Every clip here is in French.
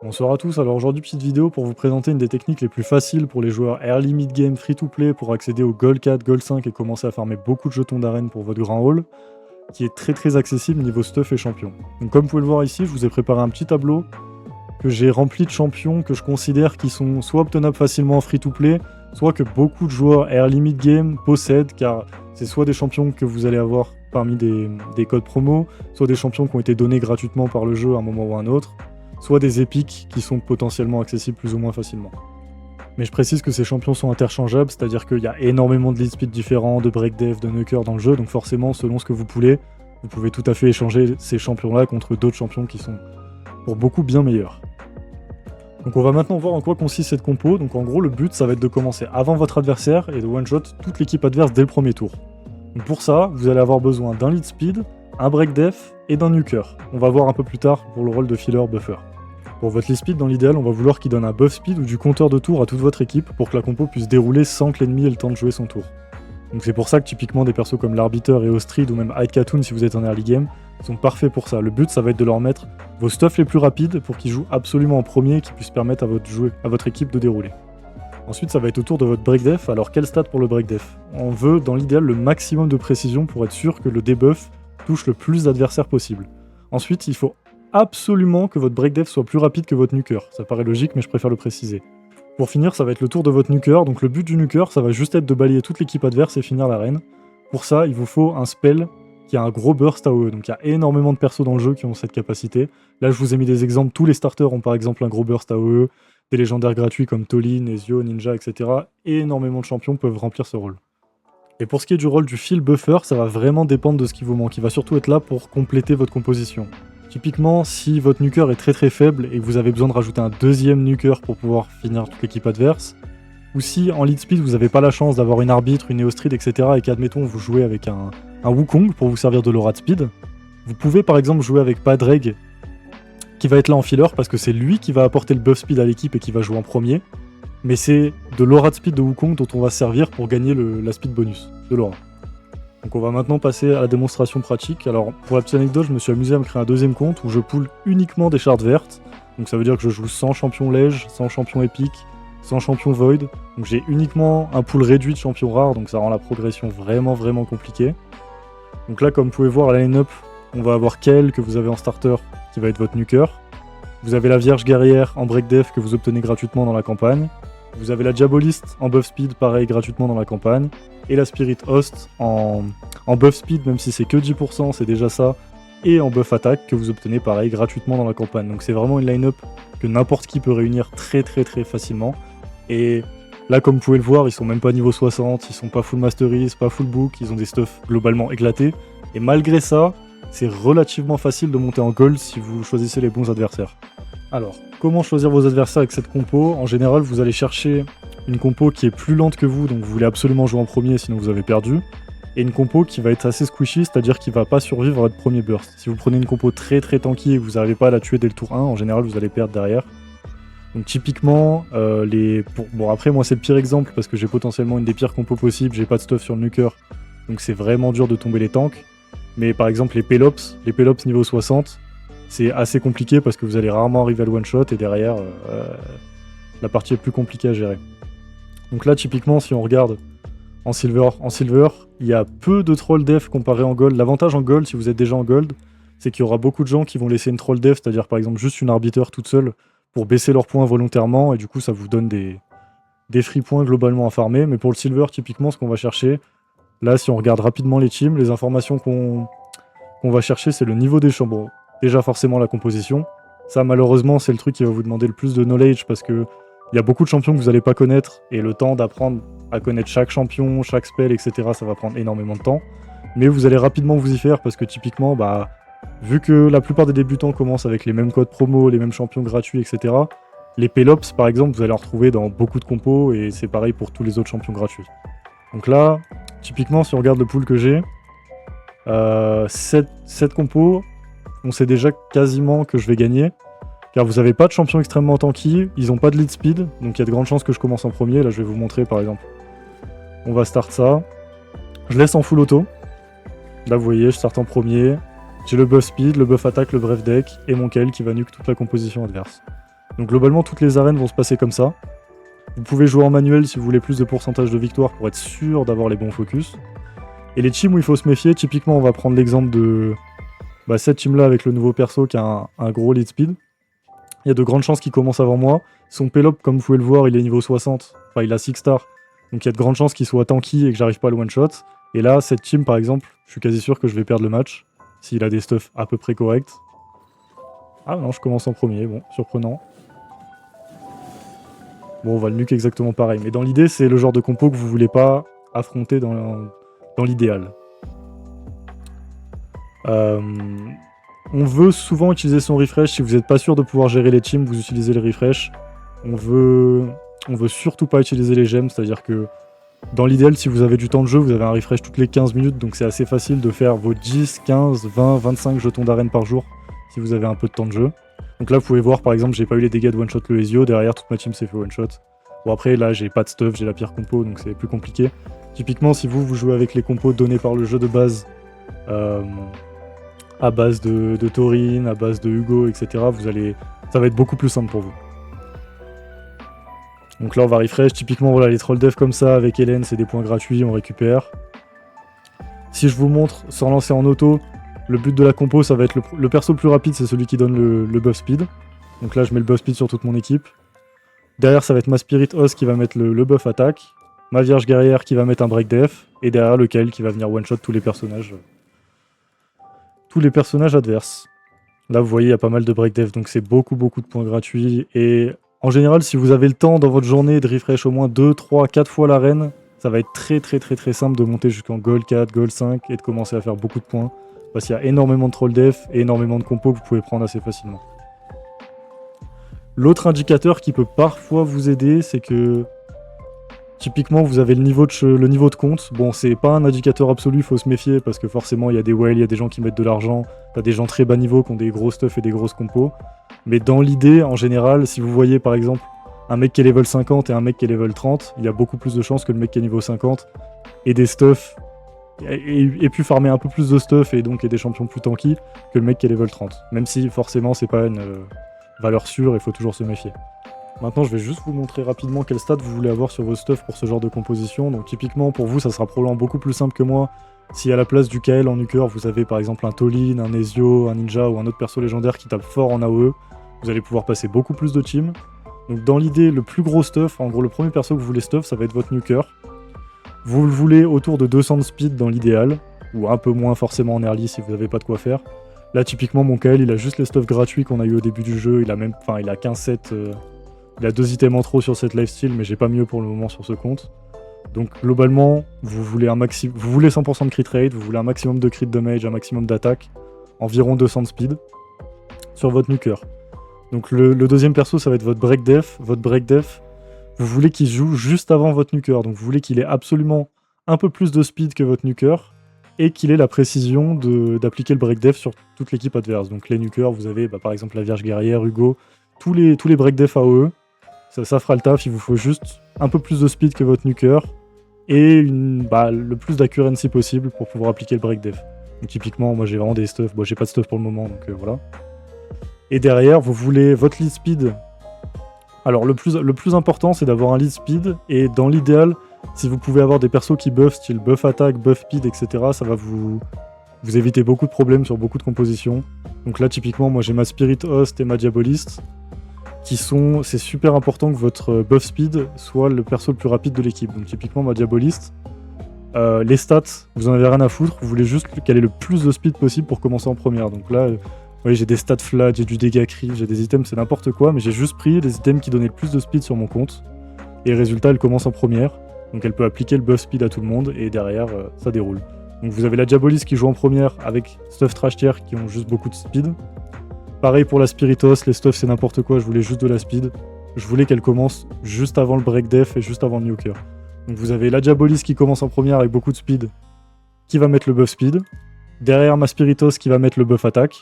Bonsoir à tous, alors aujourd'hui petite vidéo pour vous présenter une des techniques les plus faciles pour les joueurs early mid game free to play pour accéder au Gold 4, Gold 5 et commencer à farmer beaucoup de jetons d'arène pour votre grand haul, qui est très accessible niveau stuff et champions. Donc comme vous pouvez le voir ici, je vous ai préparé un petit tableau que j'ai rempli de champions que je considère qui sont soit obtenables facilement en free to play, soit que beaucoup de joueurs early mid game possèdent, car c'est soit des champions que vous allez avoir parmi des codes promo, soit des champions qui ont été donnés gratuitement par le jeu à un moment ou à un autre, soit des épiques qui sont potentiellement accessibles plus ou moins facilement. Mais je précise que ces champions sont interchangeables, c'est-à-dire qu'il y a énormément de lead speed différents, de break dev, de nuker dans le jeu, donc forcément, selon ce que vous pouvez tout à fait échanger ces champions-là contre d'autres champions qui sont pour beaucoup bien meilleurs. Donc on va maintenant voir en quoi consiste cette compo. Donc en gros, le but, ça va être de commencer avant votre adversaire et de one-shot toute l'équipe adverse dès le premier tour. Donc pour ça, vous allez avoir besoin d'un lead speed, un break def et d'un nuker. On va voir un peu plus tard pour le rôle de filler buffer. Pour votre lead speed, dans l'idéal, on va vouloir qu'il donne un buff speed ou du compteur de tour à toute votre équipe pour que la compo puisse dérouler sans que l'ennemi ait le temps de jouer son tour. Donc c'est pour ça que typiquement des persos comme l'Arbiter et Ostrid ou même Hyde si vous êtes en early game sont parfaits pour ça. Le but, ça va être de leur mettre vos stuffs les plus rapides pour qu'ils jouent absolument en premier et qu'ils puissent permettre à votre équipe de dérouler. Ensuite, ça va être au tour de votre break def. Alors quel stat pour le break def? On veut dans l'idéal le maximum de précision pour être sûr que le debuff touche le plus d'adversaires possible. Ensuite, il faut absolument que votre break def soit plus rapide que votre nuker. Ça paraît logique, mais je préfère le préciser. Pour finir, ça va être le tour de votre nuker. Donc le but du nuker, ça va juste être de balayer toute l'équipe adverse et finir l'arène. Pour ça, il vous faut un spell qui a un gros burst AOE. Donc il y a énormément de persos dans le jeu qui ont cette capacité. Là, je vous ai mis des exemples. Tous les starters ont par exemple un gros burst AOE. Des légendaires gratuits comme Tolin, Ezio, Ninja, etc. Et énormément de champions peuvent remplir ce rôle. Et pour ce qui est du rôle du fill buffer, ça va vraiment dépendre de ce qui vous manque. Il va surtout être là pour compléter votre composition. Typiquement, si votre nuker est très faible et que vous avez besoin de rajouter un deuxième nuker pour pouvoir finir toute l'équipe adverse, ou si en lead speed vous n'avez pas la chance d'avoir une arbitre, une Eostrid, etc. et qu'admettons vous jouez avec un Wukong pour vous servir de l'aura de speed, vous pouvez par exemple jouer avec Padreg qui va être là en filler parce que c'est lui qui va apporter le buff speed à l'équipe et qui va jouer en premier, mais c'est de l'aura de speed de Wukong dont on va servir pour gagner la speed bonus de l'aura. Donc on va maintenant passer à la démonstration pratique. Alors pour la petite anecdote, je me suis amusé à me créer un deuxième compte où je pool uniquement des shards vertes. Donc ça veut dire que je joue sans champion lège, sans champion épique, sans champion void. Donc j'ai uniquement un pool réduit de champions rares, donc ça rend la progression vraiment compliquée. Donc là, comme vous pouvez voir, à la line-up, on va avoir Kael que vous avez en starter, qui va être votre nuker. Vous avez la Vierge Guerrière en break def que vous obtenez gratuitement dans la campagne. Vous avez la Diaboliste en buff speed, pareil, gratuitement dans la campagne. Et la Spirit Host en buff speed, même si c'est que 10%, c'est déjà ça. Et en buff attaque que vous obtenez, pareil, gratuitement dans la campagne. Donc c'est vraiment une line-up que n'importe qui peut réunir très facilement. Et là, comme vous pouvez le voir, ils sont même pas niveau 60, ils sont pas full masteries, pas full book, ils ont des stuffs globalement éclatés. Et malgré ça, c'est relativement facile de monter en gold si vous choisissez les bons adversaires. Alors, comment choisir vos adversaires avec cette compo? En général, vous allez chercher une compo qui est plus lente que vous, donc vous voulez absolument jouer en premier, sinon vous avez perdu. Et une compo qui va être assez squishy, c'est-à-dire qui va pas survivre à votre premier burst. Si vous prenez une compo très tanky et que vous n'arrivez pas à la tuer dès le tour 1, en général, vous allez perdre derrière. Donc typiquement, bon après, moi c'est le pire exemple, parce que j'ai potentiellement une des pires compos possibles, j'ai pas de stuff sur le nuker, donc c'est vraiment dur de tomber les tanks. Mais par exemple, les Pelops niveau 60, c'est assez compliqué parce que vous allez rarement arriver à le one-shot et derrière, la partie est plus compliquée à gérer. Donc là, typiquement, si on regarde en silver, il y a peu de troll def comparé en gold. L'avantage en gold, si vous êtes déjà en gold, c'est qu'il y aura beaucoup de gens qui vont laisser une troll def, c'est-à-dire par exemple juste une arbitre toute seule, pour baisser leurs points volontairement, et du coup ça vous donne des free points globalement à farmer. Mais pour le silver, typiquement, ce qu'on va chercher, là, si on regarde rapidement les teams, les informations qu'on va chercher, c'est le niveau des champs. Bon, déjà forcément la composition. Ça, malheureusement, c'est le truc qui va vous demander le plus de knowledge parce que il y a beaucoup de champions que vous n'allez pas connaître et le temps d'apprendre à connaître chaque champion, chaque spell, etc., ça va prendre énormément de temps. Mais vous allez rapidement vous y faire parce que typiquement, vu que la plupart des débutants commencent avec les mêmes codes promo, les mêmes champions gratuits, etc., les Pelops, par exemple, vous allez en retrouver dans beaucoup de compos et c'est pareil pour tous les autres champions gratuits. Donc là, typiquement, si on regarde le pool que j'ai, cette compo, on sait déjà quasiment que je vais gagner. Car vous n'avez pas de champion extrêmement tanky, ils n'ont pas de lead speed, donc il y a de grandes chances que je commence en premier. Là, je vais vous montrer par exemple. On va start ça. Je laisse en full auto. Là, vous voyez, je start en premier. J'ai le buff speed, le buff attaque, le bref deck, et mon Kael qui va nuke toute la composition adverse. Donc globalement, toutes les arènes vont se passer comme ça. Vous pouvez jouer en manuel si vous voulez plus de pourcentage de victoire pour être sûr d'avoir les bons focus. Et les teams où il faut se méfier, typiquement on va prendre l'exemple de cette team là avec le nouveau perso qui a un gros lead speed. Il y a de grandes chances qu'il commence avant moi. Son Pelop, comme vous pouvez le voir, il est niveau 60, enfin il a 6 stars. Donc il y a de grandes chances qu'il soit tanky et que j'arrive pas à le one shot. Et là, cette team par exemple, je suis quasi sûr que je vais perdre le match s'il a des stuffs à peu près corrects. Ah non, je commence en premier, bon, surprenant. Bon, on va le nuke exactement pareil. Mais dans l'idée, c'est le genre de compo que vous voulez pas affronter dans l'idéal. On veut souvent utiliser son refresh. Si vous n'êtes pas sûr de pouvoir gérer les teams, vous utilisez le refresh. On veut surtout pas utiliser les gemmes, c'est-à-dire que dans l'idéal, si vous avez du temps de jeu, vous avez un refresh toutes les 15 minutes, donc c'est assez facile de faire vos 10, 15, 20, 25 jetons d'arène par jour si vous avez un peu de temps de jeu. Donc là, vous pouvez voir, par exemple, j'ai pas eu les dégâts de one-shot le Ezio, derrière, toute ma team s'est fait one-shot. Bon, après, là, j'ai pas de stuff, j'ai la pire compo, donc c'est plus compliqué. Typiquement, si vous jouez avec les compos donnés par le jeu de base, à base de Taurine, à base de Hugo, etc., ça va être beaucoup plus simple pour vous. Donc là, on va refresh. Typiquement, voilà, les troll def comme ça, avec Hélène, c'est des points gratuits, on récupère. Si je vous montre, sans lancer en auto, le but de la compo, ça va être le perso le plus rapide, c'est celui qui donne le buff speed. Donc là, je mets le buff speed sur toute mon équipe. Derrière, ça va être ma Spirit Host qui va mettre le buff attaque. Ma Vierge Guerrière qui va mettre un break def. Et derrière, lequel qui va venir one-shot tous les personnages adverses. Là, vous voyez, il y a pas mal de break def, donc c'est beaucoup de points gratuits. Et en général, si vous avez le temps dans votre journée de refresh au moins 2, 3, 4 fois l'arène, ça va être très simple de monter jusqu'en Gold 4, Gold 5 et de commencer à faire beaucoup de points. Parce qu'il y a énormément de troll def et énormément de compos que vous pouvez prendre assez facilement. L'autre indicateur qui peut parfois vous aider, c'est que typiquement vous avez le niveau de compte. Bon, c'est pas un indicateur absolu, il faut se méfier parce que forcément il y a des whales, il y a des gens qui mettent de l'argent, t'as des gens très bas niveau qui ont des gros stuff et des grosses compos. Mais dans l'idée, en général, si vous voyez par exemple un mec qui est level 50 et un mec qui est level 30, il y a beaucoup plus de chances que le mec qui est niveau 50 ait des stuff et puis farmer un peu plus de stuff et donc ait des champions plus tanky que le mec qui est level 30. Même si forcément c'est pas une valeur sûre, il faut toujours se méfier. Maintenant je vais juste vous montrer rapidement quel stat vous voulez avoir sur vos stuff pour ce genre de composition. Donc typiquement pour vous ça sera probablement beaucoup plus simple que moi. Si à la place du KL en nuker vous avez par exemple un Tolin, un Ezio, un Ninja ou un autre perso légendaire qui tape fort en AOE, vous allez pouvoir passer beaucoup plus de teams. Donc dans l'idée, le plus gros stuff, en gros le premier perso que vous voulez stuff, ça va être votre nuker. Vous le voulez autour de 200 de speed dans l'idéal, ou un peu moins forcément en early si vous n'avez pas de quoi faire. Là typiquement mon KL il a juste les stuffs gratuits qu'on a eu au début du jeu, il a qu'un set, il a 2 items en trop sur cette lifesteal mais j'ai pas mieux pour le moment sur ce compte. Donc globalement, vous voulez 100% de crit rate, vous voulez un maximum de crit damage, un maximum d'attaque, environ 200 de speed sur votre nuker. Donc le deuxième perso ça va être votre break def. Votre break def, vous voulez qu'il joue juste avant votre nuker, donc vous voulez qu'il ait absolument un peu plus de speed que votre nuker et qu'il ait la précision d'appliquer le break def sur toute l'équipe adverse. Donc les nukers, vous avez par exemple la Vierge Guerrière, Hugo, tous les break def AOE, ça fera le taf, il vous faut juste un peu plus de speed que votre nuker et le plus d'accuracy possible pour pouvoir appliquer le break def. Donc typiquement, moi j'ai vraiment des stuff, j'ai pas de stuff pour le moment, donc voilà. Et derrière, vous voulez votre lead speed. Alors le plus important, c'est d'avoir un lead speed, et dans l'idéal, si vous pouvez avoir des persos qui buff, style buff attaque, buff speed, etc., ça va vous éviter beaucoup de problèmes sur beaucoup de compositions. Donc là, typiquement, moi j'ai ma Spirit Host et ma Diaboliste, c'est super important que votre buff speed soit le perso le plus rapide de l'équipe. Donc typiquement, ma Diaboliste, les stats, vous en avez rien à foutre, vous voulez juste qu'elle ait le plus de speed possible pour commencer en première. Donc là, oui, j'ai des stats flat, j'ai du dégât crit, j'ai des items, c'est n'importe quoi, mais j'ai juste pris les items qui donnaient le plus de speed sur mon compte. Et résultat, elle commence en première, donc elle peut appliquer le buff speed à tout le monde, et derrière, ça déroule. Donc vous avez la Diaboliste qui joue en première avec stuff trash tier qui ont juste beaucoup de speed. Pareil pour la Spiritos, les stuffs c'est n'importe quoi, je voulais juste de la speed. Je voulais qu'elle commence juste avant le break def et juste avant le nuker. Donc vous avez la Diaboliste qui commence en première avec beaucoup de speed, qui va mettre le buff speed. Derrière ma Spiritos qui va mettre le buff attaque,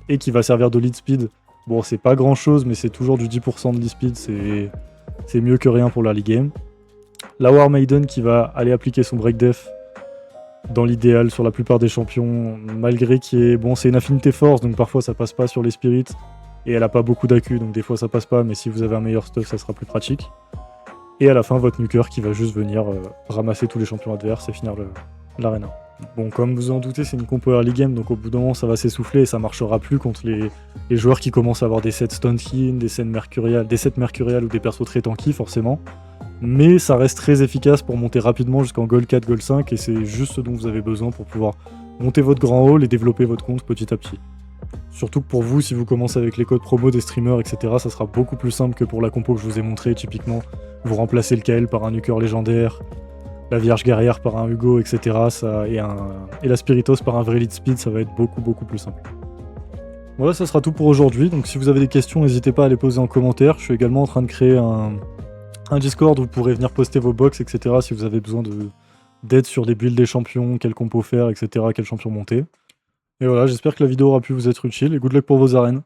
et qui va servir de lead speed. Bon, c'est pas grand chose, mais c'est toujours du 10% de lead speed, c'est mieux que rien pour l'early game. La War Maiden qui va aller appliquer son break def dans l'idéal sur la plupart des champions, malgré qu'il y ait... Bon, c'est une affinité force, donc parfois ça passe pas sur les spirits, et elle a pas beaucoup d'accu, donc des fois ça passe pas, mais si vous avez un meilleur stuff, ça sera plus pratique. Et à la fin, votre nuker qui va juste venir ramasser tous les champions adverses et finir l'arena. Bon, comme vous en doutez, c'est une compo early game, donc au bout d'un moment, ça va s'essouffler et ça marchera plus contre les joueurs qui commencent à avoir des sets Stone Skin, des sets mercuriales ou des persos très tanky, forcément. Mais ça reste très efficace pour monter rapidement jusqu'en Gold 4, Gold 5, et c'est juste ce dont vous avez besoin pour pouvoir monter votre grand haul et développer votre compte petit à petit. Surtout que pour vous, si vous commencez avec les codes promo des streamers, etc., ça sera beaucoup plus simple que pour la compo que je vous ai montré. Typiquement, vous remplacez le KL par un nuker légendaire, la Vierge Guerrière par un Hugo, etc., et la Spiritos par un vrai lead speed, ça va être beaucoup plus simple. Voilà, ça sera tout pour aujourd'hui. Donc si vous avez des questions, n'hésitez pas à les poser en commentaire. Je suis également en train de créer un Discord où vous pourrez venir poster vos box, etc., si vous avez besoin d'aide sur des builds des champions, quel compo faire, etc., quel champion monter. Et voilà, j'espère que la vidéo aura pu vous être utile, et good luck pour vos arènes.